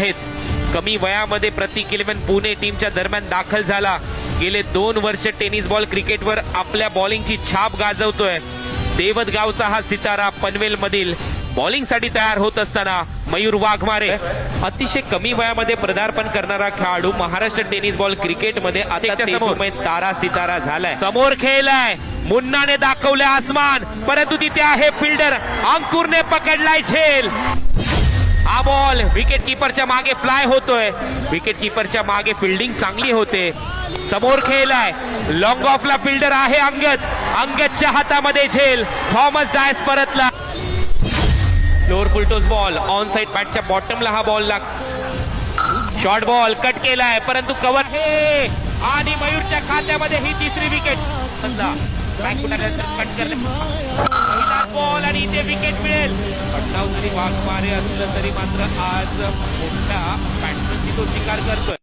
आहेत. कमी वयामध्ये प्रतीक 11 पुणे टीमच्या दरम्यान दाखल झाला. गेले 2 वर्ष टेनिस बॉल क्रिकेटवर आपल्या बॉलिंगची छाप गाजवतोय. देवतगावचा हा सितारा पनवेल मधील बॉलिंगसाठी तयार होत असताना मयूर वाघमारे अतिशय कमी वयामध्ये पदार्पण करणारा खेळाडू महाराष्ट्र टेनिस बॉल क्रिकेटमध्ये आता तारा सितारा झालाय. समोर खेळलाय, मुन्नाने दाखवले आसमान, परंतु तिथे आहे फिल्डर अंकुरने पकडलाय झेल. हा बॉल विकेट कीपरच्या मागे फ्लाय होतोय. विकेट कीपरच्या मागे फिल्डिंग चांगली होते. समोर खेळलाय, लॉंग ऑफला फिल्डर आहे अंगद. अंगदच्या हातामध्ये झेल. थॉमस डायस परतला. फ्लोअर फुलटोस बॉल ऑन साइड बॅटच्या बॉटमला हा बॉल शॉर्ट बॉल कट केलाय, परंतु कव्हर हे आणि मयूरच्या खात्यामध्ये ही तिसरी विकेट. कट पहिला बॉल आणि इथे विकेट मिळेल. पटनाव जरी वाघमारे असलं तरी मात्र आज मोठ्या बॅट्समनची तो शिकार करतोय.